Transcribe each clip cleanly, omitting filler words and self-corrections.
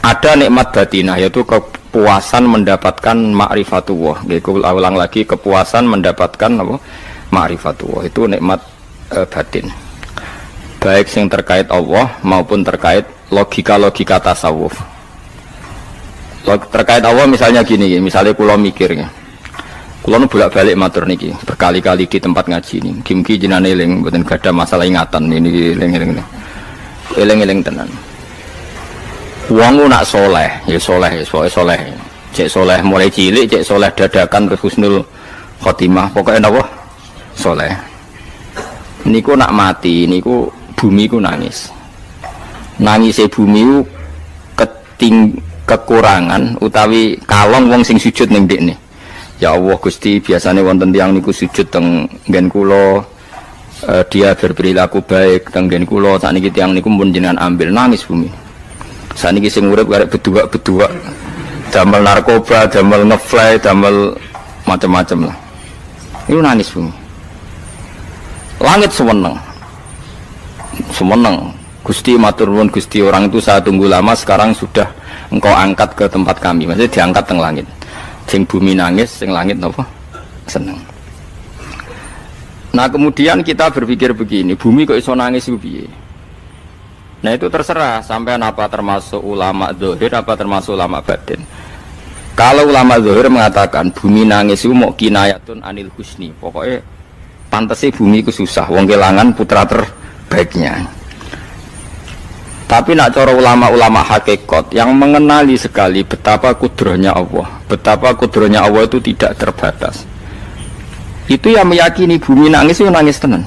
ada nikmat batinah, yaitu kepuasan mendapatkan ma'rifatullah. Aku ulang lagi, kepuasan mendapatkan apa? Ma'rifatullah. Itu nikmat batin. Baik yang terkait Allah maupun terkait logika-logika tasawuf. Terkait Allah misalnya gini, misalnya kula mikirnya. Kula nu bolak-balik matur niki, berkali-kali di tempat ngaji ini. Mugi jenengan eling mboten gadah masalah ingatan ini eling-eling. Eling-eling tenan. Wong nak soleh, ya soleh, ya soleh. Cek soleh mulai cilik, cek soleh dadakan terus husnul khotimah, pokoknya napa? Soleh. Niku nak mati, niku bumi ku nangis. Nangise bumi ku kekurangan utawi kalong wong sing sujud ning ndekne. Ya Allah Gusti, biasanya wonten tiyang niku sujud teng nggen kula, dia berperilaku baik teng nggen kula, sakniki tiyang niku pun jenengan ambil, nangis bumi. Sakniki sing urip arek bedua-bedua, damel narkoba, damel ngefly, damel macam-macam lah. Itu nangis bumi. Langit semeneng. Gusti matur nuwun Gusti, orang itu saya tunggu lama, sekarang sudah engkau angkat ke tempat kami. Maksudnya diangkat teng langit. Sing bumi nangis, sing langit napa? Seneng. Nah, kemudian kita berpikir begini, bumi kok iso nangis piye? Nah, itu terserah sampean apa termasuk ulama zahir apa termasuk ulama batin. Kalau ulama zahir mengatakan bumi nangis itu mau kinayatun anil husni. Pokoknya pantese bumi ku susah, wong kelangan putra terbaiknya. Tapi nak cara ulama-ulama hakikat yang mengenali sekali betapa kudrohnya Allah, betapa kudrohnya Allah itu tidak terbatas. Itu yang meyakini bumi nangis itu nangis tenan.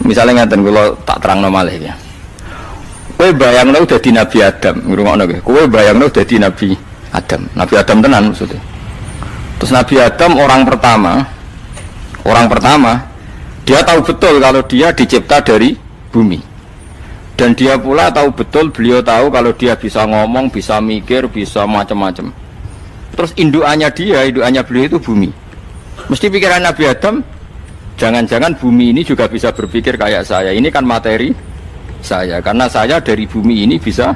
Misalnya ngaten kula tak terangno malih ya. Kowe bayangno dadi Nabi Adam, ngrungokno kowe. Kowe bayangno dadi Nabi Adam. Nabi Adam tenan maksudnya. Terus Nabi Adam orang pertama dia tahu betul kalau dia dicipta dari bumi. Dan dia pula tahu betul, beliau tahu kalau dia bisa ngomong, bisa mikir, bisa macam-macam. Terus indukannya beliau itu bumi. Mesti pikiran Nabi Adam, jangan-jangan bumi ini juga bisa berpikir kayak saya. Ini kan materi saya, karena saya dari bumi ini bisa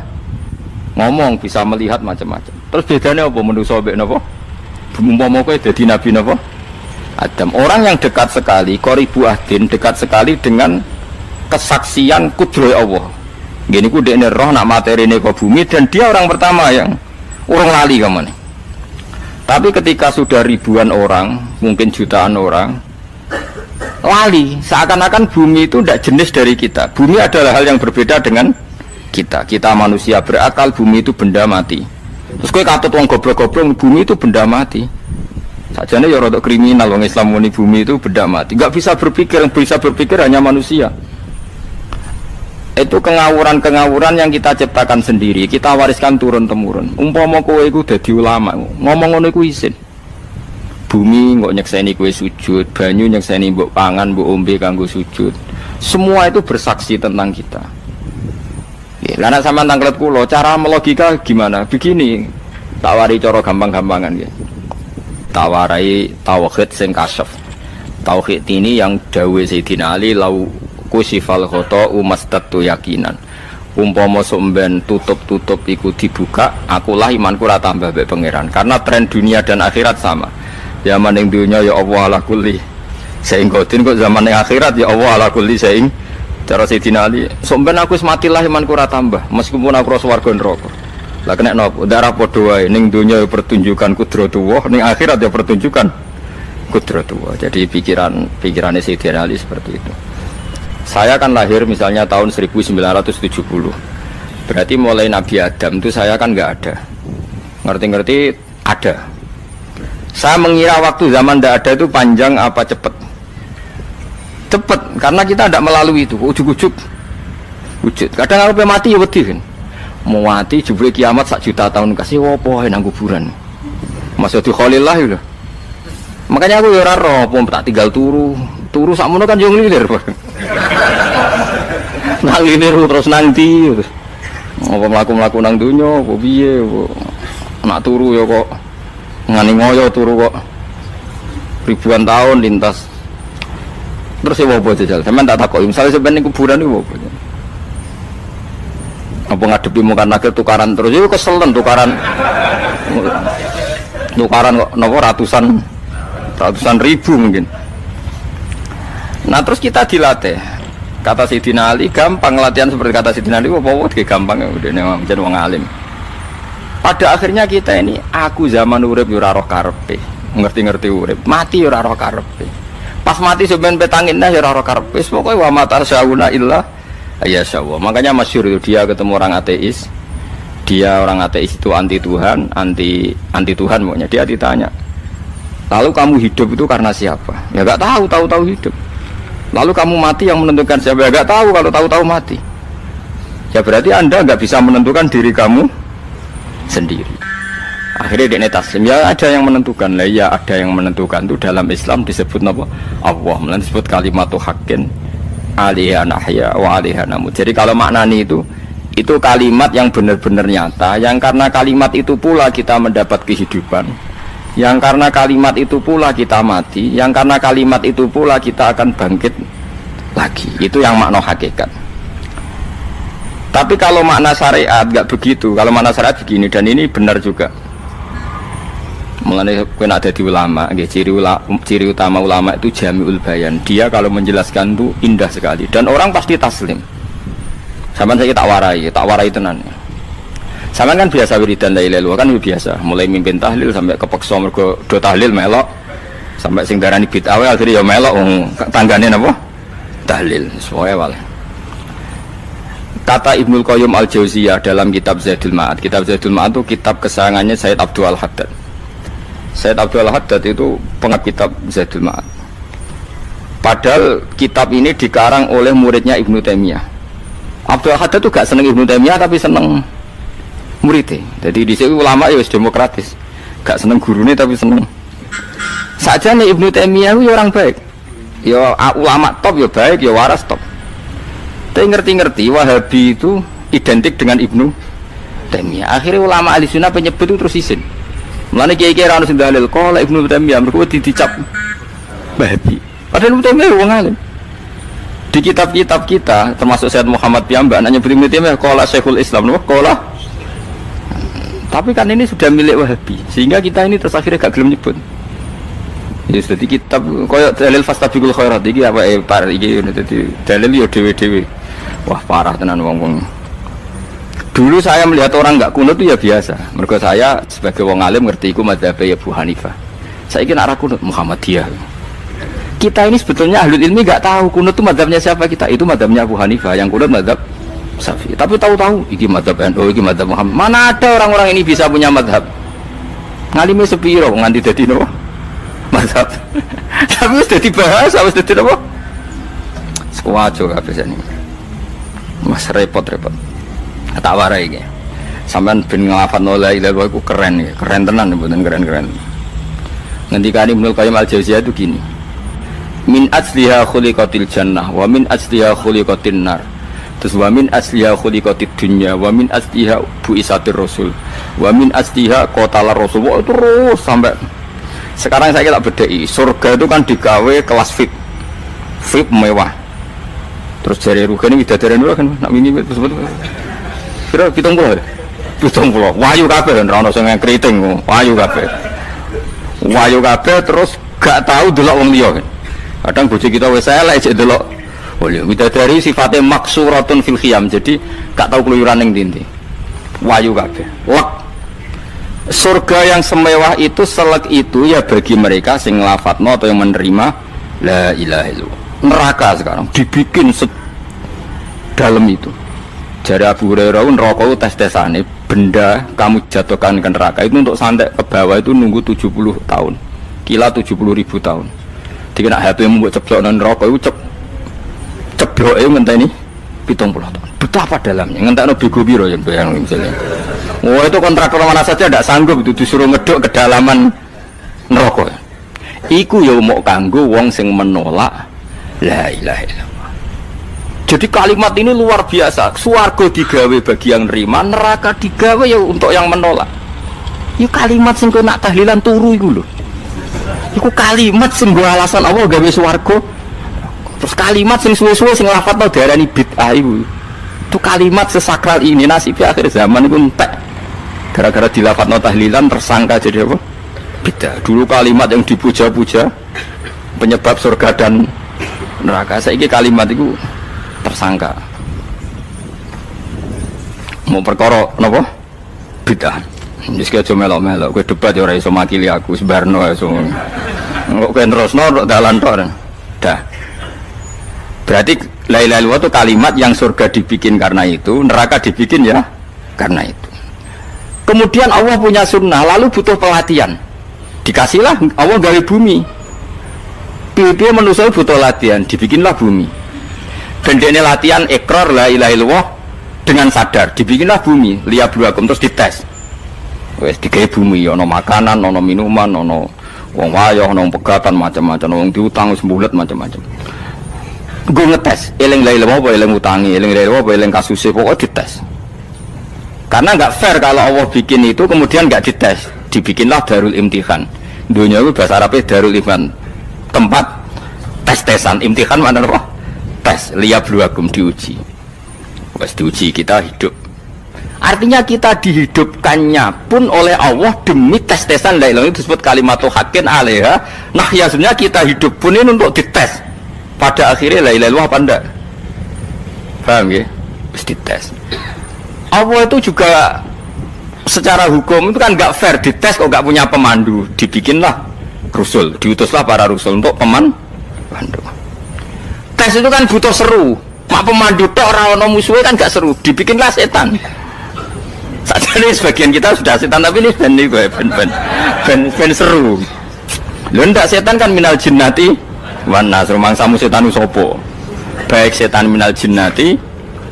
ngomong, bisa melihat macam-macam. Terus bedanya apa manusa mbek napa? Umpama kowe dadi Nabi napa? Adam. Orang yang dekat sekali, qoribu ahdin, dekat sekali dengan kesaksian kudroh Allah. Gini ku dekne roh nak materi ini ke bumi, dan dia orang pertama yang orang lali kemana. Tapi ketika sudah ribuan orang, mungkin jutaan orang, lali. Seakan-akan bumi itu tidak jenis dari kita. Bumi adalah hal yang berbeda dengan kita. Kita manusia berakal, bumi itu benda mati. Terus kowe katut wong goblok-goblok, bumi itu benda mati. Sajane ya rada kriminal wong Islam muni bumi itu benda mati. Enggak bisa berpikir, yang bisa berpikir hanya manusia. Itu kengawuran-kengawuran yang kita ciptakan sendiri, kita wariskan turun-temurun. Umpama kowe iku dadi ulama, ngomong ngono iku isin. Bumi kok nyekseni kowe sujud, banyu nyekseni mbok pangan, mbok ombe kanggo sujud. Semua itu bersaksi tentang kita. Ya, lan sampean tanglet kula, cara melogika gimana? Begini, tak wari cara gampang-gampangan ya. Tak warai tauhid sing kasyaf. Tauhid ini yang dawuh Sayyidina Ali lau kusifal khoto umastatu yakinan. Umpama somben tutup-tutup iku dibuka, akulah imanku ora tambah mbek pangeran. Karena tren dunia dan akhirat sama. Zaman ning dunia ya Allah ala kulli saing kodin, kok zaman ning akhirat ya Allah ala kulli saing. Cara Sayyidina Ali, somben aku wis matilah imanku ora tambah, meskipun aku ora swarga neraka. Lah kena napa? Darah padha wae, ning dunia ya pertunjukan kudratullah, ning akhirat ya pertunjukan kudratullah. Jadi pikirannya Sayyidina Ali seperti itu. Saya kan lahir misalnya tahun 1970. Berarti mulai Nabi Adam itu saya kan nggak ada. Ngerti-ngerti ada. Saya mengira waktu zaman tidak ada itu panjang apa cepat? Cepat, karena kita tidak melalui itu. Ujuk-ujuk wujud. Kadang aku mati ya wedi kan. Mau mati jebule kiamat 1 juta tahun kasih wopo nang kuburan. Masih di Khalillah itu. Makanya aku ya ora roh, tak tinggal turu sakmono kan yo nglilir. Nang lilir terus nang ndi terus. Apa mlaku-mlaku nang donya apa piye nak turu ya kok ngani ngoyo turu kok ribuan tahun lintas. Terus ya apa jajal? Sampeyan tak takoki, misale sampeyan ning kuburan iku apa? Apa ngadepi mungkar nakir tukaran terus itu keselen tukaran kok nopo ratusan ribu mungkin. Nah terus kita dilatih. Kata Sayyidina Ali gampang latihan seperti kata Sayyidina Ali apa gampang udah jadi wong alim. Pada akhirnya kita ini aku zaman urip yo ora roh karepe, ngerti-ngerti urip, mati yo ora roh karepe. Pas mati sampean petangin dah yo ora roh karepe. Pokoke wa matar sauna illa ayyasyallah. Makanya masyhur itu dia ketemu orang ateis. Dia orang ateis itu anti Tuhan, anti Tuhan pokoknya. Dia ditanya, lalu kamu hidup itu karena siapa? Ya enggak tahu hidup. Lalu kamu mati yang menentukan siapa? Ya enggak tahu, kalau tahu mati. Ya berarti Anda enggak bisa menentukan diri kamu sendiri. Akhirnya dia taslim, ya ada yang menentukan lah, ya ada yang menentukan itu dalam Islam disebut apa? Allah, disebut kalimatu haqqin alaiha nahya wa alaiha namut. Jadi kalau maknanya itu kalimat yang benar-benar nyata, yang karena kalimat itu pula kita mendapat kehidupan, yang karena kalimat itu pula kita mati, yang karena kalimat itu pula kita akan bangkit lagi. Itu yang makna hakikat. Tapi kalau makna syariat enggak begitu. Kalau makna syariat begini, dan ini benar juga. Mengenai kena ada di ulama, ciri utama ulama itu jami'ul bayan. Dia kalau menjelaskan itu indah sekali dan orang pasti taslim. Sampeyan saya tak warai tenan. Sampeyan kan biasa wiridan la ilaha illallah kan biasa, mulai mimpin tahlil sampai kepeksa mergo do tahlil melok, sampai sing darani bid'ah akhirnya ya melok tanggane napa? Tahlil. Sesuai wae. Kata Ibnul Qayyim Al-Jauziyah dalam kitab Zadul Ma'ad. Kitab Zadul Ma'ad itu kitab kesayangannya Sayyid Abdul Al-Haddad. Sayyid Abdul Al-Haddad itu pengarang kitab Zadul Ma'ad. Padahal kitab ini dikarang oleh muridnya Ibnu Taimiyah. Abdul Al-Haddad itu gak seneng Ibnu Taimiyah tapi seneng muridnya. Jadi di sini ulama ya demokratis. Gak seneng gurunya tapi seneng. Saja nih Ibnu Taimiyah itu orang baik. Ya ulama top ya baik, ya waras top. Tapi ngerti-ngerti Wahabi itu identik dengan Ibnu Taimiyah. Akhirnya ulama ahli sunnah penyebut itu terus isin. Mulane kiai-kiai ra ono sing dalil kala Ibnu Taimiyah mergo dicap Wahabi. Padahal Ibnu Taimiyah wong alim. Di kitab-kitab kita termasuk Syekh Muhammad piyambak nanya Ibnu Taimiyah kala Syekhul Islam no kala. Tapi kan ini sudah milik Wahabi sehingga kita ini terus akhirnya gak gelem nyebut. Ya jadi kitab koyo dalil fastabiqul khairat iki apa par iki dadi dalil yo dhewe-dhewe. Wah parah tenan wong-wong. Dulu saya melihat orang enggak kunut itu ya biasa. Mergo saya sebagai wong alim ngerti iku madzhab Abu Hanifah. Saiki nek ora kunut Muhammadiyah. Kita ini sebetulnya ahlul ilmi enggak tahu kunut itu madzhabnya siapa kita. Itu madzhabnya Abu Hanifah, yang kunut madzhab Syafi'i. Tapi tahu-tahu iki madzhab NU, iki madzhab Muhammad. Mana ada orang-orang ini bisa punya madzhab? Ngalime sepiro nganti dadi no madzhab. Tapi wis dadi bahasa, wis dadi apa? Sekuaco kabeh sene. Mas repot-repot. Tak warai iki. Sampeyan ben nglafadzno la ilaha illallah iku keren ya, keren tenan mboten keren-keren. Ngendikane Ibnu Qayyim Al-Jauziyah itu gini. Min asliha khuliqatil jannah wa min asliha khuliqatin nar. Terus wa min asliha khuliqatid dunya wa min asliha buisatir rasul wa min asliha qatala rasul. Terus sampai sekarang saya tak bedai. Surga itu kan digawe kelas VIP. VIP mewah. Terus jari rugane widadari dulu kan nak wingi sebut. Kira 70. 70. Wayu kabeh ora ono sing kriting, wayu kabeh. Wayu kabeh terus gak tahu delok wong liya kan. Kadang bojo kita wis elek jek delok. Oh iya, widadari sifatnya maksuratun fil khiyam. Jadi gak tahu keluyuran ning ndi. Wayu kabeh. Lek surga yang semewah itu selek itu ya bagi mereka sing nglafadzno atau yang menerima la ilaha illallah. Neraka sekarang dibikin dalam itu. Jari Abu Hurairah neraka itu tes-tesane benda kamu jatuhkan ke neraka itu untuk santai ke bawah itu nunggu 70 tahun. Kila 70.000 tahun. Dikira HP membuat ceblok nang neraka itu cebloke ngenteni 70 tahun. Betapa dalamnya ngentekno bego piro ya bayang misalnya. Oh itu kontraktor mana saja tidak sanggup itu disuruh ngeduk kedalaman neraka. Iku ya mau kanggo wong sing menolak la ilaha illallah. Jadi kalimat ini luar biasa. Swarga digawe bagi yang nerima, neraka digawe ya untuk yang menolak. Iku kalimat sing kok nak tahlilan turu iku lho. Iku kalimat sing nggo alasan Allah gawe swarga. Terus kalimat sing suwe-suwe sing lafadzno diarani bid'ah iku. Itu kalimat sesakral ini nasibnya akhir zaman itu entek. Gara-gara dilafadzno tahlilan tersangka jadi apa? Beda. Dulu kalimat yang dipuja-puja penyebab surga dan neraka. Saiki kalimat itu tersangka. Mau perkara napa? Bid'ah. Wis aja melok-melok, kowe debat ya ora iso makili aku, sebarno iso. Kok kowe terusno dalan tok. Dah. Berarti la ilaha illallah itu kalimat yang surga dibikin karena itu, neraka dibikin ya karena itu. Kemudian Allah punya sunnah, lalu butuh pelatihan. Dikasihlah Allah gawe bumi. Piye manusia butuh latihan, dibikinlah bumi. Dan dia latihan ikrar la ilaha illallah dengan sadar, dibikinlah bumi, liyabluwakum terus dites. Wes digawe bumi, ono makanan, ono minuman, ono wong wayah, ono pegatan macam-macam, wong diutang wis mbulet macam-macam. Gue ngetes, eling la ilaha apa eling utangi, eling la ilaha apa eling kasuse, pokoknya dites. Karena nggak fair kalau Allah bikin itu kemudian nggak dites, dibikinlah darul imtihan. Dunia itu bahasa Arabnya darul imtihan, tempat tes-tesan. Imtihan mana apa? Tes, liyabluwakum, diuji. Wes diuji kita hidup. Artinya kita dihidupkannya pun oleh Allah demi tes-tesan la ilaha, itu disebut kalimatul haqqin alaiha. Nah ya sebenarnya kita hidup pun ini untuk dites. Pada akhirnya la ilaha illallah apa enggak? Paham ya? Terus dites. Allah itu juga secara hukum itu kan nggak fair, dites kok nggak punya pemandu, dibikinlah Rasul, diutuslah para Rasul untuk pemandu. Tes itu kan butuh seru, mak pemandu tok ora ono musuhe kan gak seru, dibikinlah setan. Saja nih sebagian kita sudah setan tapi ini ben seru. Lho ndak setan kan minal jinnati wan nas, rumangsamu setan usopo. Baik setan minal jinnati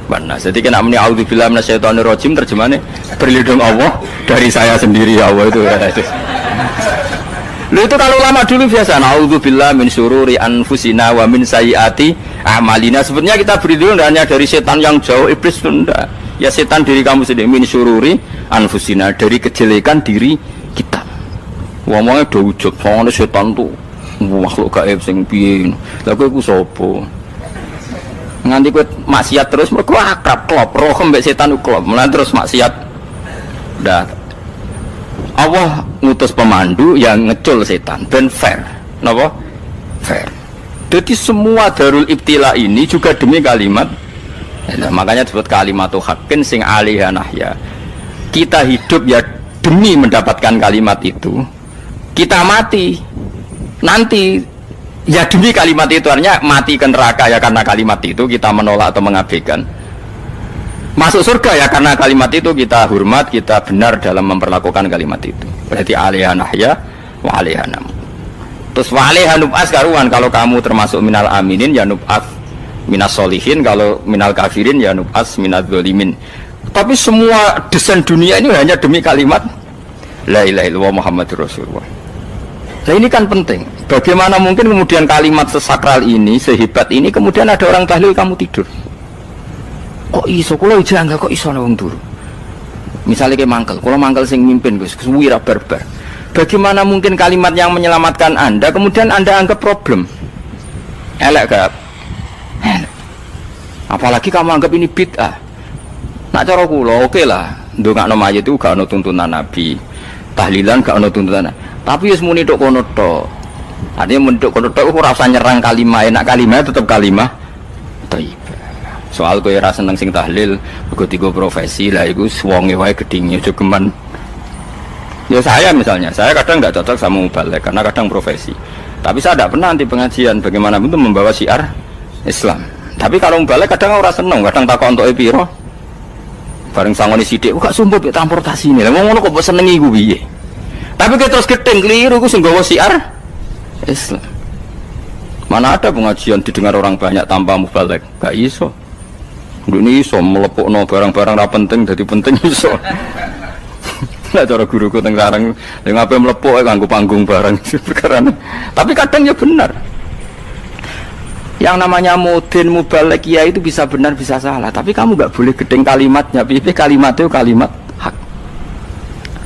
wan nas. Jadi kena muni auzubillahi minasyaitonir rajim, terjemahnya berlindung Allah dari saya sendiri ya Allah itu kata itu. Lho itu kalau lama dulu biasa auzubillahi min syururi anfusina wa min sayyiati a'malina. Sebenarnya kita berlindung hanya dari setan yang jauh, iblis itu enggak. Ya setan diri kamu sendiri, min syururi anfusina, dari kejelekan diri kita. Ngomongnya do ujug, soalnya setan tuh makhluk gaib sing piye. Lah kowe iku sapa? Nganti kowe maksiat terus mergo akrab klop, roh mbek setan klop. Mulane terus maksiat. Dah. Allah ngutus pemandu yang ngecul setan ben fair. Napa? Fair. Jadi semua darul ibtila ini juga demi kalimat. Nah, makanya disebut kalimatul haqqin sing alaiha nahya. Kita hidup ya demi mendapatkan kalimat itu. Kita mati nanti ya demi kalimat itu, artinya mati ke neraka ya karena kalimat itu kita menolak atau mengabaikan. Masuk surga ya karena kalimat itu kita hormat, kita benar dalam memperlakukan kalimat itu. Berarti alaiha nahya wa alaiha nam. Terus wa alaiha nub'as karuan, kalau kamu termasuk minal aminin ya nub'as minas solihin, kalau minal kafirin ya nub'as minaz zalimin. Tapi semua desain dunia ini hanya demi kalimat la ilaha illallah Muhammadur Rasulullah. Nah ini kan penting. Bagaimana mungkin kemudian kalimat sesakral ini, sehebat ini, kemudian ada orang tahlil kamu tidur? Kok iso? Kalau janggal kok iso wong turu? Misalnya kayak mangkel, kalau mangkel sing mimpin Gus, wira barbar. Bagaimana mungkin kalimat yang menyelamatkan Anda kemudian Anda anggap problem? Elek gak? Apalagi kamu anggap ini bid'ah. Nak cara kula oke lah, ndongakno mayit itu gak ono tuntunan Nabi. Tahlilan gak ono tuntunan. Tapi wis muni tok kono tok. Artinya menduk kono tok ora usah nyerang kalimah, enak kalimah tetap kalimah thayyibah. Soal kowe ora seneng sing tahlil, mergo tiga profesi lah iku wonge wae gedhinge aja geman. Ya saya misalnya, saya kadang nggak cocok sama mubalek karena kadang profesi. Tapi saya tidak pernah anti pengajian, bagaimana itu membawa syiar Islam. Tapi kalau mubalek kadang orang seneng, kadang takut untuk epiro. Bareng sangoni sidik, gak sumpah be transportasi ini. Lah ngono kok mbok senengi ku piye? Tapi kita terus gedeng keliru ku sing nggawa syiar Islam. Mana ada pengajian didengar orang banyak tanpa mubalek? Gak iso. Ini iso melepukno barang-barang ra penting dadi penting iso. Lah cara guruku teng sareng yang ape mlepuk kanggo panggung barang perkara. Tapi kadang ya benar. Yang namanya mudin mubalek ya itu bisa benar bisa salah, tapi kamu nggak boleh gedeng kalimatnya. Pilih kalimat itu kalimat hak.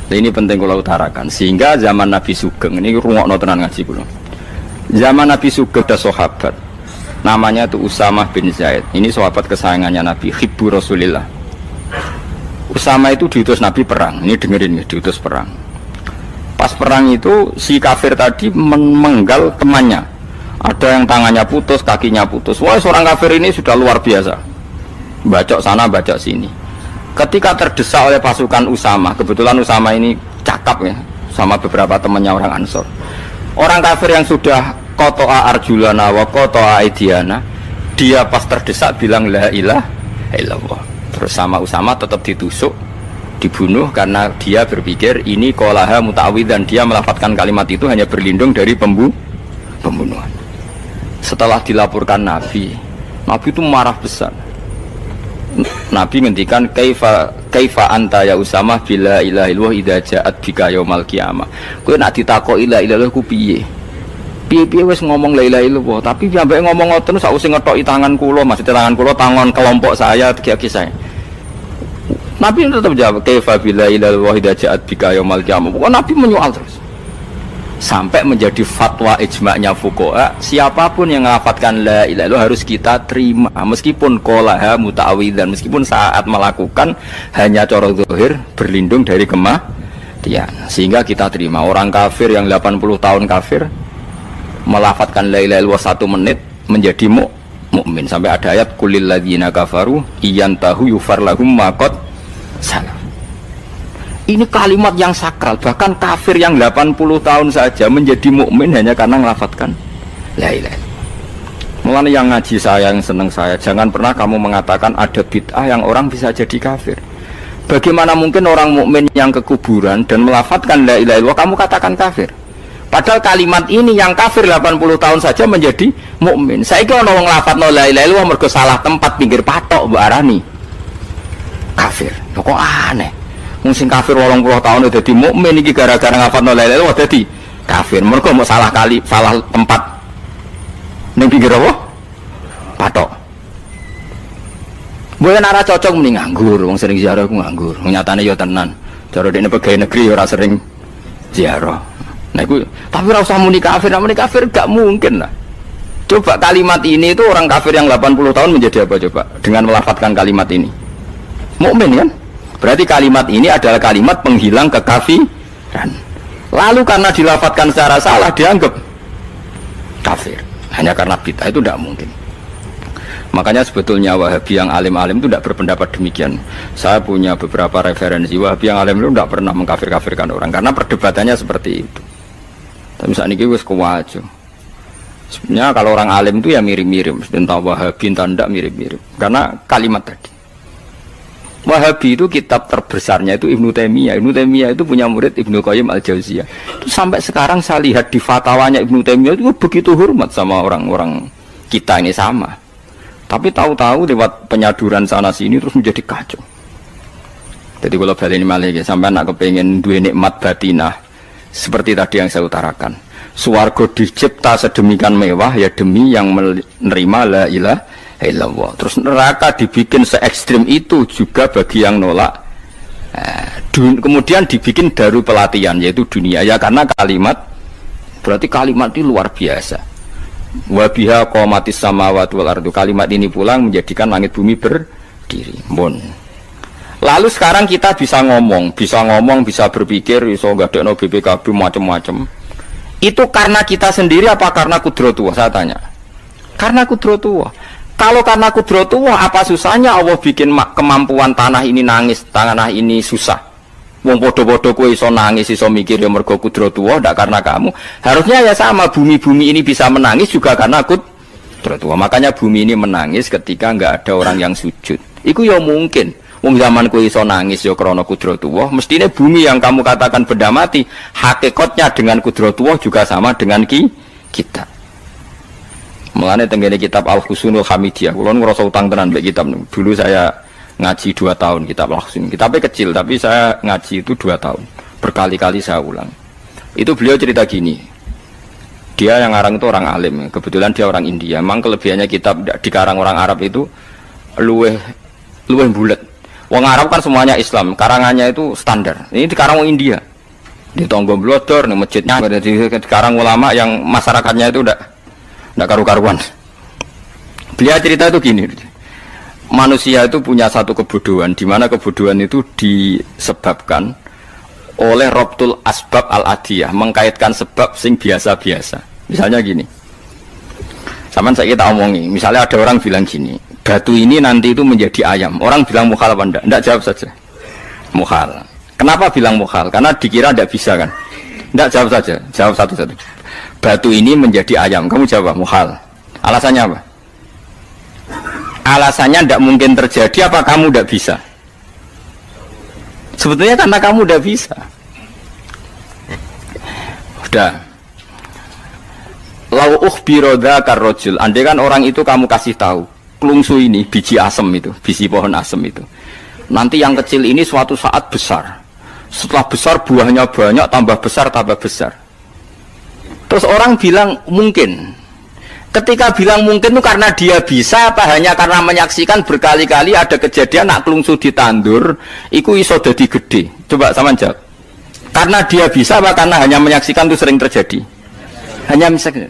Nah, ini penting kalau utarakan. Sehingga zaman Nabi Sugeng ini rungokno tenan ngaji kula. Zaman Nabi Sugeng ada sahabat Namanya itu Usamah bin Zaid. Ini sahabat kesayangannya Nabi, hibbu Rasulillah. Usama itu diutus Nabi perang. Ini dengerin ya, diutus perang. Pas perang itu si kafir tadi menggal temannya. Ada yang tangannya putus, kakinya putus. Wah, seorang kafir ini sudah luar biasa. Bacok sana, bacok sini. Ketika terdesak oleh pasukan Usama, kebetulan Usama ini cakap ya, sama beberapa temannya orang Ansor. Orang kafir yang sudah kotoa arjulana wa kotoa aidiana, dia pas terdesak bilang la ilaha illallah. Terus sama Usama tetap ditusuk, dibunuh karena dia berpikir ini qolaha muta'awwidzan, dia melafadzkan kalimat itu hanya berlindung dari pembunuhan. Setelah dilaporkan Nabi itu marah besar. Nabi ngendikan kaifa anta ya Usama bila ilaha illallah idza ja'at bika yaumal qiyamah. Kowe nak ditakoki la ilaha illallah ku piye? Piye-piye wis ngomong la ilaha illallah, tapi sampai ngomong ngoten sakwise ngethoki tangan kula, maksudnya tangan kula tangan kelompok saya, kaki saya. Nabi tetap jawab kaifa bila ilaha illallah idza ja'at bika yaumal qiyamah. Pokoknya Nabi menyoal terus. Sampai menjadi fatwa ijma'nya fuqaha, siapapun yang melafadzkan la ilaha illallah harus kita terima meskipun qolaha muta'awwidzan, meskipun saat melakukan hanya cara zahir berlindung dari kematian, sehingga kita terima. Orang kafir yang 80 tahun kafir melafadzkan la ilaha illallah 1 menit menjadi mukmin. Sampai ada ayat kulil ladzina kafaru iyantahu yufar lahum ma qad salam. Ini kalimat yang sakral, bahkan kafir yang 80 tahun saja menjadi mukmin hanya karena melafadzkan la ilaha illallah. Mulane yang ngaji saya, yang seneng saya, jangan pernah kamu mengatakan ada bid'ah yang orang bisa jadi kafir. Bagaimana mungkin orang mukmin yang ke kuburan dan melafadzkan la ilaha illallah kamu katakan kafir? Padahal kalimat ini yang kafir 80 tahun saja menjadi mukmin. Saiki ana wong nglafadzno la ilaha illallah mergo salah tempat pinggir patok mbok arani kafir. Kok aneh. Wong sing kafir 80 tahun udah dadi mukmin iki gara-gara ngafalno la ilaha illallah dadi kafir. Mergo mau salah tempat ning pinggir apa? Patok. Mboten ora cocok muni nganggur, wong sering ziarah ku nganggur. Nyatane ya tenan. Cara dekne pegawai negeri ora sering ziarah. Nah iku tapi ora usah muni kafir, muni kafir gak mungkin lah. Coba kalimat ini itu orang kafir yang 80 tahun menjadi apa coba dengan melafadzkan kalimat ini? Mukmin kan? Berarti kalimat ini adalah kalimat penghilang kekafiran. Lalu karena dilafadzkan secara salah dianggap kafir. Hanya karena bid'ah itu tidak mungkin. Makanya sebetulnya Wahabi yang alim-alim itu tidak berpendapat demikian. Saya punya beberapa referensi Wahabi yang alim itu tidak pernah mengkafir-kafirkan orang karena perdebatannya seperti itu. Tapi saat ini wis kuwajo. Sebenarnya kalau orang alim itu ya mirip-mirip, entah Wahabi entah tidak mirip-mirip. Karena kalimat tadi. Wahabi itu kitab terbesarnya itu Ibnu Taimiyah. Ibnu Taimiyah itu punya murid Ibnu Qayyim Al-Jauziyah. Itu sampai sekarang saya lihat di fatwanya Ibnu Taimiyah itu begitu hormat sama orang-orang kita ini sama. Tapi tahu-tahu lewat penyaduran sana sini terus menjadi kacau. Jadi kalau balik ini malah sampai nak kepengen dua nikmat batinah seperti tadi yang saya utarakan. Swarga dicipta sedemikian mewah ya demi yang menerima la ilaha illallah. Terus neraka dibikin se ekstrim itu juga bagi yang nolak. Kemudian dibikin daru pelatihan yaitu dunia ya karena kalimat berarti kalimat ini luar biasa. Wa biha qamatis samawati wal ardu. Kalimat ini pulang menjadikan langit bumi berdiri. Lalu sekarang kita bisa ngomong, bisa berpikir, bisa ngadekno BPKB macam-macam. Itu karena kita sendiri apa karena kudratullah? Saya tanya. Karena kudratullah. Kalau karena kudratullah, apa susahnya Allah bikin kemampuan tanah ini nangis, tanah ini susah. Wong podo-podo kowe iso nangis, iso mikir ya mergo kudratullah, ndak karena kamu. Harusnya ya sama, bumi-bumi ini bisa menangis juga karena kudratullah. Makanya bumi ini menangis ketika enggak ada orang yang sujud. Iku ya mungkin. Wong zaman kowe iso nangis ya krana kudratullah, mestine bumi yang kamu katakan benda mati, hakikatnya dengan kudratullah juga sama dengan kita. Mulane tenggene kitab Al-Husunul Hamidiyah, kula ngrasa utang tenan mbek kitab. Dulu saya ngaji 2 tahun kitab Al-Husun. Kitabnya kecil tapi saya ngaji itu 2 tahun. Berkali-kali saya ulang. Itu beliau cerita gini. Dia yang ngarang itu orang alim, kebetulan dia orang India. Memang kelebihannya kitab dikarang orang Arab itu luweh bulet. Wong Arab kan semuanya Islam, karangannya itu standar. Ini dikarang orang India. Di Tonggo Blodor, di masjidnya, dikarang ulama yang masyarakatnya itu udah karu-karuan. Beliau cerita itu gini, manusia itu punya satu kebodohan, di mana kebodohan itu disebabkan oleh robtul asbab al-adiyah, mengkaitkan sebab sing biasa-biasa. Misalnya gini, sama saya kita omongi, misalnya ada orang bilang gini, batu ini nanti itu menjadi ayam. Orang bilang mukhal apa enggak? Enggak, jawab saja. Mukhal. Kenapa bilang mukhal? Karena dikira enggak bisa kan? Enggak, jawab saja. Jawab satu-satu. Batu ini menjadi ayam. Kamu jawab mukhal. Alasannya apa? Alasannya enggak mungkin terjadi apa kamu enggak bisa? Sebetulnya karena kamu enggak bisa. Udah. Lau ukhbiro dzakar rajul. Andai kan orang itu kamu kasih tahu, klungsu ini biji asem itu, biji pohon asem itu. Nanti yang kecil ini suatu saat besar. Setelah besar buahnya banyak, tambah besar, tambah besar. Terus orang bilang mungkin. Ketika bilang mungkin itu karena dia bisa apa hanya karena menyaksikan berkali-kali ada kejadian nak klungsu ditandur, iku iso dadi gede. Coba sama jawab. Karena dia bisa apa karena hanya menyaksikan itu sering terjadi? Hanya misalnya.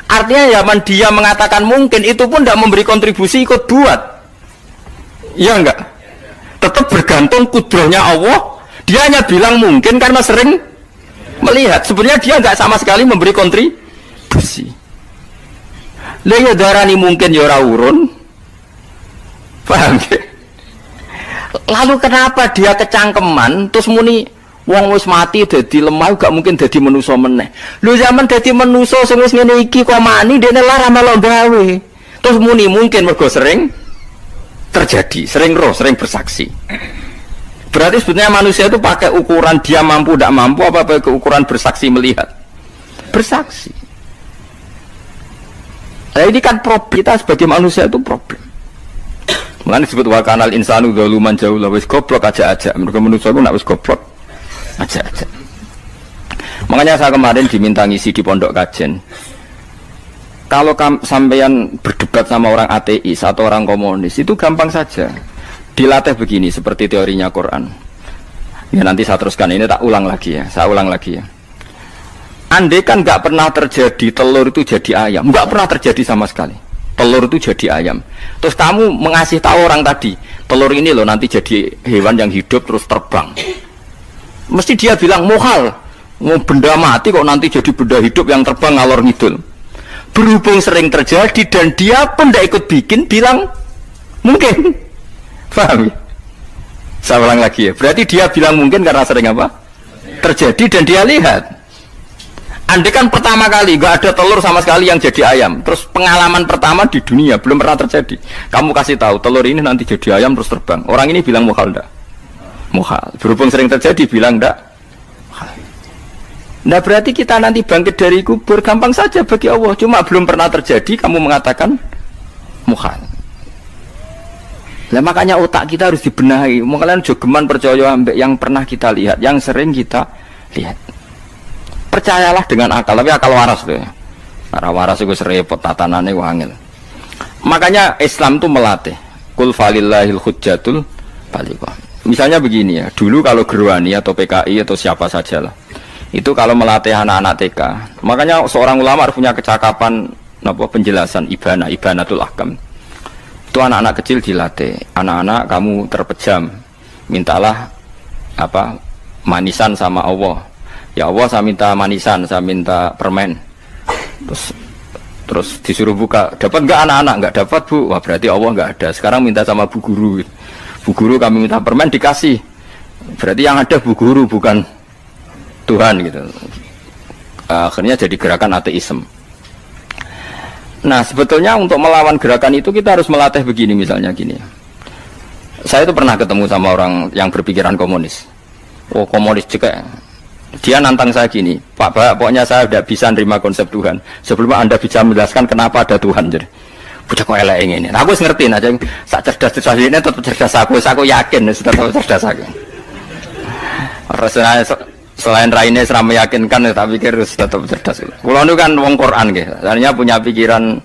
Artinya zaman dia mengatakan mungkin itu pun tidak memberi kontribusi ikut buat. Iya enggak? Tetap bergantung kudrahnya Allah. Dia hanya bilang mungkin karena sering melihat. Sebenarnya dia enggak sama sekali memberi kontribusi. Lah ya darani mungkin ya ora urun. Paham ya? Lalu kenapa dia kecangkeman terus muni wong wis mati dadi lemah gak mungkin dadi manusa meneh. Lho zaman dadi manusa sing wis ngene iki kok mani dene lara melok gawe. Terus muni mungkin mergo sering terjadi, sering roh, sering bersaksi. Berarti sebetulnya manusia itu pakai ukuran dia mampu tidak mampu apa pakai ukuran bersaksi melihat. Bersaksi. Nah ini kan problem kita sebagai manusia itu problem. Mulane disebut wa kanal insanu dzaluman jahula wis goblok aja-aja. Mergo manusia itu nak wis goblok aja-aja. Makanya saya kemarin diminta ngisi di pondok kajen. Kalau sampean berdebat sama orang ateis atau orang komunis itu gampang saja. Dilatih begini seperti teorinya Quran. Ya nanti saya teruskan ini tak ulang lagi ya. Saya ulang lagi ya. Andai kan nggak pernah terjadi telur itu jadi ayam, nggak pernah terjadi sama sekali. Telur itu jadi ayam. Terus kamu mengasih tahu orang tadi, telur ini loh nanti jadi hewan yang hidup terus terbang. Mesti dia bilang mukhal, mau benda mati kok nanti jadi benda hidup yang terbang ngalor ngidul. Berhubung sering terjadi dan dia pun tidak ikut bikin, bilang mungkin. Paham ya? Saya ulang lagi ya. Berarti dia bilang mungkin karena sering apa? Terjadi dan dia lihat. Andai kan pertama kali nggak ada telur sama sekali yang jadi ayam, terus pengalaman pertama di dunia belum pernah terjadi. Kamu kasih tahu telur ini nanti jadi ayam terus terbang. Orang ini bilang mukhal enggak? Mukhal. Berhubung sering terjadi bilang enggak? Nah berarti kita nanti bangkit dari kubur gampang saja bagi Allah. Cuma belum pernah terjadi kamu mengatakan mukhal. Nah makanya otak kita harus dibenahi. Mau kalian jogeman percaya ambek yang pernah kita lihat, yang sering kita lihat. Percayalah dengan akal, tapi akal waras deh. Karena waras itu serempet tatanannya wangil. Makanya Islam itu melatih. Kul falillahil hujjatul balighah. Misalnya begini ya, dulu kalau Gerwani atau PKI atau siapa saja lah, itu kalau melatih anak-anak TK, makanya seorang ulama harus punya kecakapan penjelasan ibanatul ahkam. Itu anak-anak kecil dilatih, anak-anak kamu terpejam, mintalah manisan sama Allah. Ya Allah saya minta manisan, saya minta permen. Terus disuruh buka, dapat enggak anak-anak? Enggak dapat bu, wah berarti Allah enggak ada. Sekarang minta sama bu guru. Bu guru kami minta permen dikasih. Berarti yang ada bu guru bukan Tuhan gitu. Akhirnya jadi gerakan ateisme. Nah sebetulnya untuk melawan gerakan itu kita harus melatih begini misalnya gini. Saya itu pernah ketemu sama orang yang berpikiran komunis. Oh komunis juga. Dia nantang saya gini, Pak, pokoknya saya sudah bisa nerima konsep Tuhan. Sebelum Anda bisa menjelaskan kenapa ada Tuhan. Jadi, bocah kok elek ini. Nah, aku ngerti aja, sak cerdas ini tetap cerdas aku yakin, tetap cerdas aku. Rasanya selain raine seram meyakinkan, tak pikir tetap cerdas. Kulo itu kan wong Quran gitu, artinya punya pikiran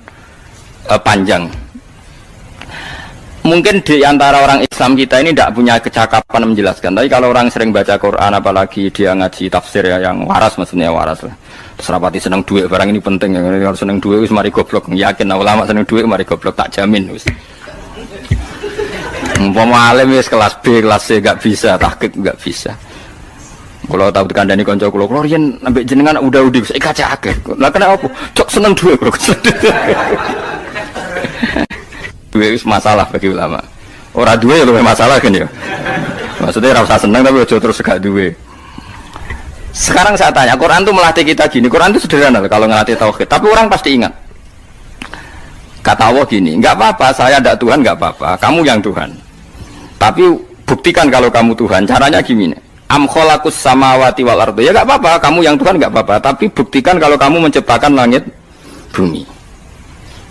panjang. Mungkin di antara orang Islam kita ini tidak punya kecakapan menjelaskan. Tapi kalau orang sering baca Quran, apalagi dia ngaji tafsir ya, yang waras maksudnya waras lah. Terus rapati seneng duit, barang ini penting. Kalau seneng duit, mari goblok. Yakin ulama seneng duit, mari goblok, tak jamin. Umpama alim wis kelas B, kelas C gak bisa, tahqiq gak bisa. Kalau tahu dikandani kanca kula riyen ambek jenengan udah wis kaca akeh. Lah kena apa? Cok seneng duit kula. Duit itu masalah bagi ulama. Orang duit lebih masalah kan ya. Maksudnya rasa senang tapi ojo terus gak duit. Sekarang saya tanya, Quran itu melatih kita gini. Quran itu sederhana kalau ngelatih tauhid. Tapi orang pasti ingat. Kata Allah gini, nggak apa-apa, saya tidak Tuhan, nggak apa-apa. Kamu yang Tuhan. Tapi buktikan kalau kamu Tuhan. Caranya gini. Am khalaqus samawati wal ardi. Ya nggak apa-apa, kamu yang Tuhan nggak apa-apa. Tapi buktikan kalau kamu menciptakan langit, bumi.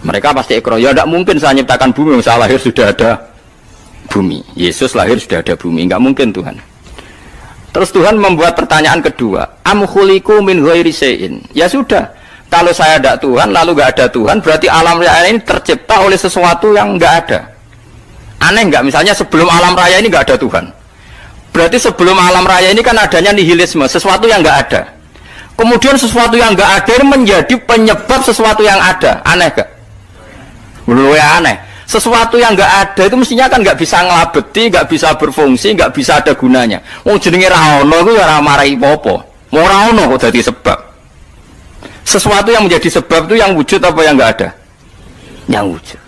Mereka pasti ikrar, ya tidak mungkin saya menciptakan bumi, saya lahir sudah ada bumi. Yesus lahir sudah ada bumi, nggak mungkin Tuhan. Terus Tuhan membuat pertanyaan kedua, am khuliqu min ghairi syai'in. Ya sudah, kalau saya tidak Tuhan, lalu nggak ada Tuhan, berarti alam raya ini tercipta oleh sesuatu yang nggak ada. Aneh nggak? Misalnya sebelum alam raya ini nggak ada Tuhan. Berarti sebelum alam raya ini kan adanya nihilisme, sesuatu yang nggak ada. Kemudian sesuatu yang nggak ada menjadi penyebab sesuatu yang ada. Aneh gak? Luwe aneh. Sesuatu yang nggak ada itu mestinya kan nggak bisa ngelabeti, nggak bisa berfungsi, nggak bisa ada gunanya. Wong jenenge ra ono iku ya ora marai apa-apa. Mau ra ono kok dadi sebab. Sesuatu yang menjadi sebab itu yang wujud apa yang nggak ada? Yang wujud.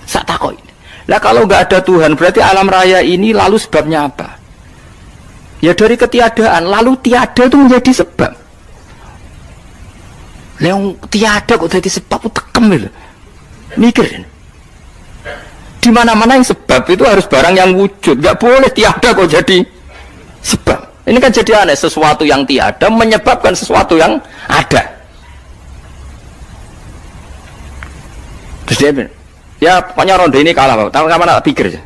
Sak takok ini. Lah kalau nggak ada Tuhan berarti alam raya ini lalu sebabnya apa? Ya dari ketiadaan, lalu tiada itu menjadi sebab. Yang tiada kok jadi sebab itu tekem lho. Mikir. Di mana-mana yang sebab itu harus barang yang wujud, nggak boleh tiada kok jadi sebab. Ini kan jadi aneh, sesuatu yang tiada menyebabkan sesuatu yang ada. Terus dia bilang, ya pokoknya ronde ini kalah, Pak. Tahu kapan tak pikir aja.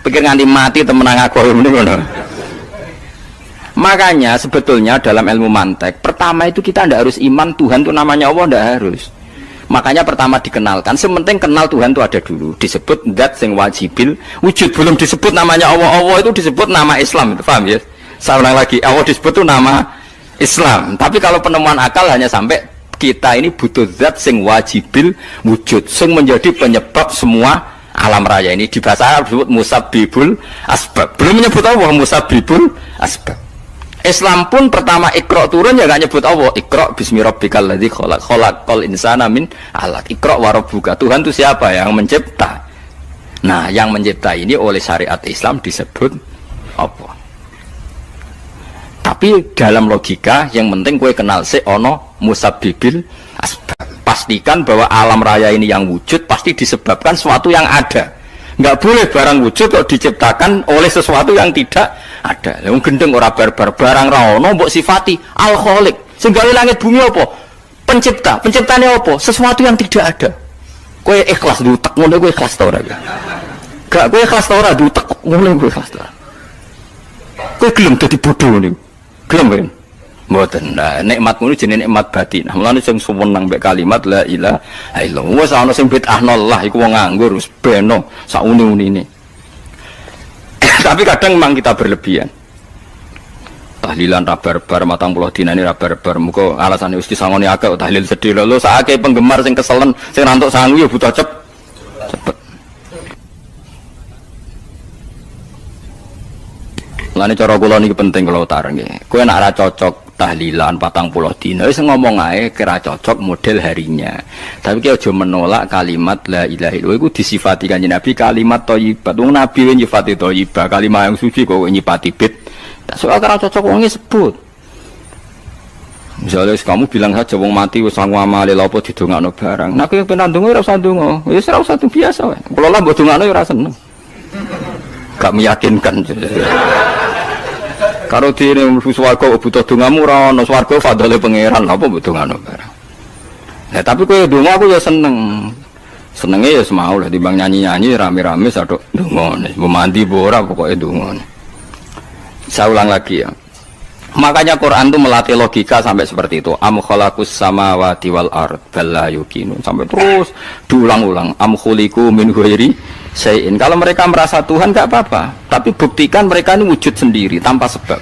Pikir nganti mati temenang aku ini ngono. Makanya sebetulnya dalam ilmu mantek, pertama itu kita tidak harus iman Tuhan itu namanya Allah, tidak harus. Makanya pertama dikenalkan, sementing kenal Tuhan itu ada dulu. Disebut zat sing wajibil wujud, belum disebut namanya Allah. Allah itu disebut nama Islam, itu paham ya? Saya ulang lagi, Allah disebut itu nama Islam. Tapi kalau penemuan akal hanya sampai kita ini butuh zat sing wajibil wujud, sing menjadi penyebab semua alam raya ini. Di bahasa Arab disebut musabbibul asbab. Belum menyebut Allah musabbibul asbab. Islam pun pertama Iqra turun ya gak nyebut Allah. Iqra bismi rabbikal ladzi khalaq, khalaqal insana min 'alaq. Iqra wa rabbuka. Tuhan itu siapa? Yang mencipta. Nah, yang mencipta ini oleh syariat Islam disebut apa? Tapi dalam logika yang penting kowe kenal sik ana musabbibil asbab. Pastikan bahwa alam raya ini yang wujud pasti disebabkan sesuatu yang ada. Nggak boleh barang wujud kok diciptakan oleh sesuatu yang tidak ada. Yang gendeng ora barbar barang ra ono mbok sifati al khaliq. Sing gawe langit bumi apa? Pencipta. Penciptane apa? Sesuatu yang tidak ada. Kowe ikhlas diutek ngono kowe ikhlas ta ora? Gak kowe ikhlas ta ora diutek ngono kowe ikhlas ta. Kowe gelem dadi bodho niku. Gelem kan? Mboten. Nah, nikmat ngono jenenge nikmat batin. Mulane sing suwenang mbek kalimat la ilaha illallah. Wis ana sing bid'ahnallah iku wong nganggur wis beno sak uni-unine. Tapi kadang memang kita berlebihan. Tahlilan rabar-bar matang puluh dina ini rabar-bar. Muga alasane wis disangoni akeh tahlil sedih lho sakake penggemar sing keselen sing rantuk sangu ya butuh cepet. Lane cara kula niki penting kula utar nggih. Kowe nek ora cocok tahlilan 40 dina wis ngomong ae kira cocok model harinya. Tapi ki aja menolak kalimat la ilaha illallah iku disifati Kanjeng Nabi kalimat thayyibat. Wong Nabi nyifati thayyibah, kalimat yang suci kok nyifati bid. Tak soal kira cocok wong sebut. Misalnya kamu bilang saja wong mati wis sangu amale lha apa didongakno barang. Nek kowe pengen ndonga ora usah ndonga. Wis ora usah biasa wae. Kula lah mbok dongakno ya ora seneng. Gak meyakinkan. Karo dene mlebu swarga butuh dongamu ora ono swarga fadhole pangeran apa mbok dongano barang. Nah, tapi kowe donga aku ya seneng. Senenge ya semau lah timbang nyanyi-nyanyi rame-rame sadok donga. Mbok mandi mbok ora pokoke donga. Saya ulang lagi ya. Makanya Quran itu melatih logika sampai seperti itu. Am khalaqus samawati wal ard bal la yuqinun. Sampai terus diulang-ulang. Am khuliqu min ghairi syai'in. Kalau mereka merasa Tuhan nggak apa-apa, tapi buktikan mereka ini wujud sendiri tanpa sebab.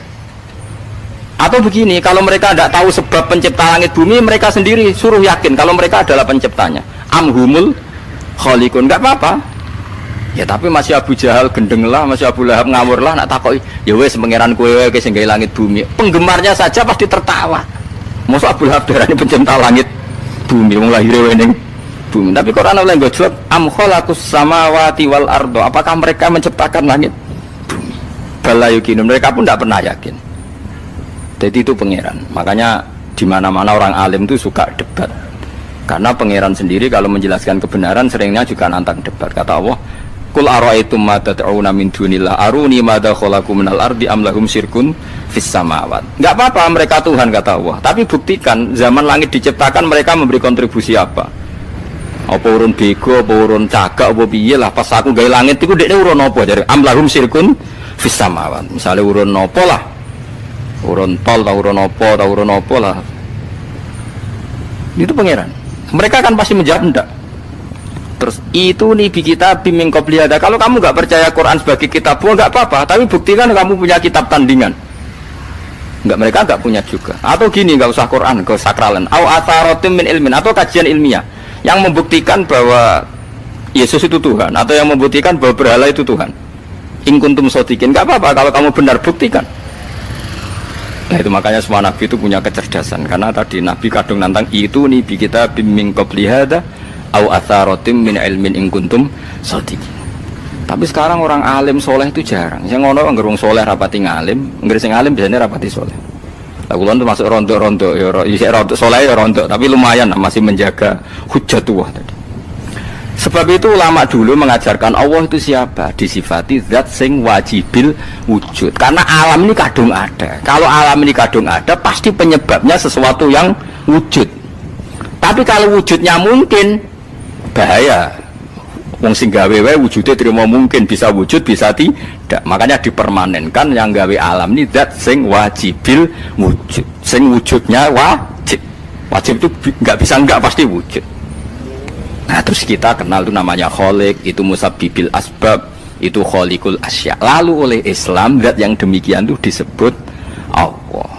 Atau begini, kalau mereka tidak tahu sebab pencipta langit bumi, mereka sendiri suruh yakin kalau mereka adalah penciptanya. Amhumul khaliqun, nggak apa-apa. Ya tapi masih Abu Jahal gendeng lah, masih Abu Lahab ngawur lah, nak takoi. Ya wes pangeran kowe wae sing gawe langit bumi. Penggemarnya saja pasti tertawa. Mosok Abu Lahab darani pencipta langit bumi, wong lahir ning bumi. Tapi Quran oleh nggo jawab am khalaqus samawati wal ardo. Apakah mereka menciptakan langit bumi? Bala yuqinu, mereka pun tidak pernah yakin. Jadi itu pangeran. Makanya di mana-mana orang alim itu suka debat. Karena pangeran sendiri kalau menjelaskan kebenaran seringnya juga nantang debat. Kata Allah, Qul ara'aytum ma tad'una min dunillah aruni madza khalaqu minal ardi am lahum syirkun fis samawat. Enggak apa-apa mereka Tuhan kata Allah, tapi buktikan zaman langit diciptakan mereka memberi kontribusi apa? Apa urun bego, apa urun cagak, apa piye lah pas aku gawe langit iku dekne urun apa jare am lahum syirkun fis samawat. Misale urun apa lah? Urun tol ta urun apa lah. Itu pangeran. Mereka kan pasti menjawab enggak. Terus itu nih kita biming qobliyada. Kalau kamu nggak percaya Quran sebagai kitab, nggak apa-apa. Tapi buktikan kamu punya kitab tandingan. Nggak, mereka nggak punya juga. Atau gini, nggak usah Quran, nggak sakralan. Au atharotim min ilmin, atau kajian ilmiah yang membuktikan bahwa Yesus itu Tuhan, atau yang membuktikan bahwa berhala itu Tuhan. In kuntum shodiqin, nggak apa-apa. Kalau kamu benar buktikan. Nah itu makanya semua nabi itu punya kecerdasan. Karena tadi nabi kadung nantang itu nih kita biming qobliyada. Au atharatim min ilmin in kuntum shadiqin. Tapi sekarang orang alim soleh itu jarang. Yang ngono anggere wong soleh rapati ngalim, anggere sing alim biasanya rapati soleh. Lah kula itu masuk rontok-rontok ya isih rontok soleh ya rontok, tapi lumayan masih menjaga hujjatullah tadi. Sebab itu ulama dulu mengajarkan Allah itu siapa? Disifati zat sing wajibil wujud. Karena alam ini kadung ada. Kalau alam ini kadung ada, pasti penyebabnya sesuatu yang wujud. Tapi kalau wujudnya mungkin bahaya. Wong sing gawe wae wujude terima mungkin bisa wujud bisa tidak. Makanya dipermanenkan yang gawe alam ini zat sing wajibil wujud. Sing wujudnya wajib. Wajib itu enggak bisa enggak pasti wujud. Nah, terus kita kenal itu namanya khaliq, itu musabbibil asbab, itu khaliqul asya. Lalu oleh Islam zat yang demikian itu disebut Allah.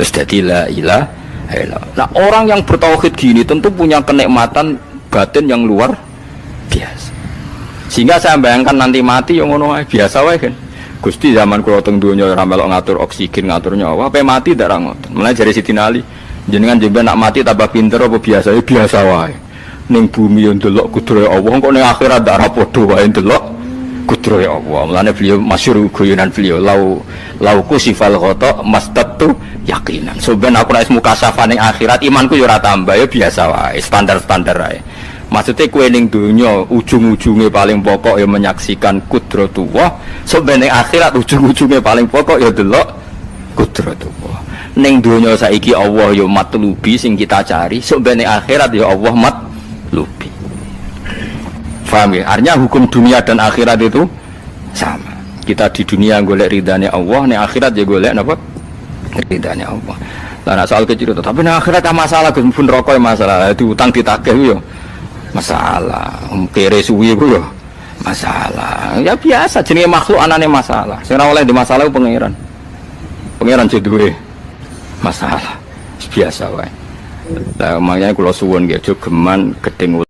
Terus jadi la ilaha illallah. Nah, orang yang bertauhid gini tentu punya kenikmatan batin yang luar biasa. Sehingga saya bayangkan nanti mati yang ngono biasa wae kan. Gusti zaman kula teng donya ora melok ngatur oksigen, ngatur nyawa, apa mati ndak ra ngoten. Mulai dari Sidin Ali, jenengan jemben nak mati tambah pinter apa biasa? Ya biasa wae. Ning bumi yo ndelok kudrohe Allah, kok ning akhirat ndak ra padha wae ndelok kudrohe Allah. Mulane beliau masyhur guyonan beliau lau kusifal ghata mastatu yakinan. So ben aku nek mukasafah ning akhirat imanku yo ora tambah ya biasa wae, standar-standar wae. Maksudnya kue ning dunia ujung-ujungnya paling pokok ya menyaksikan kudratullah. Sebenarnya akhirat ujung-ujungnya paling pokok ya delok kudratullah. Ning dunia saiki Allah ya matlubi sing kita cari. Sebenarnya akhirat ya Allah matlubi. Faham ya? Artinya hukum dunia dan akhirat itu sama. Kita di dunia golek ridhanya Allah, ning akhirat ya golek napa? Ridhanya Allah. Lah soal kecil itu, tapi ning akhirat tak masalah, Gus pun rokok masalah, diutang ditagih yo. Masalah kere suwi ku yo masalah ya biasa jenenge makhluk anane masalah sing ora oleh di masalah pangeran duwe masalah biasa wae. Lah makanya kula suwun nggih aja geman gedeng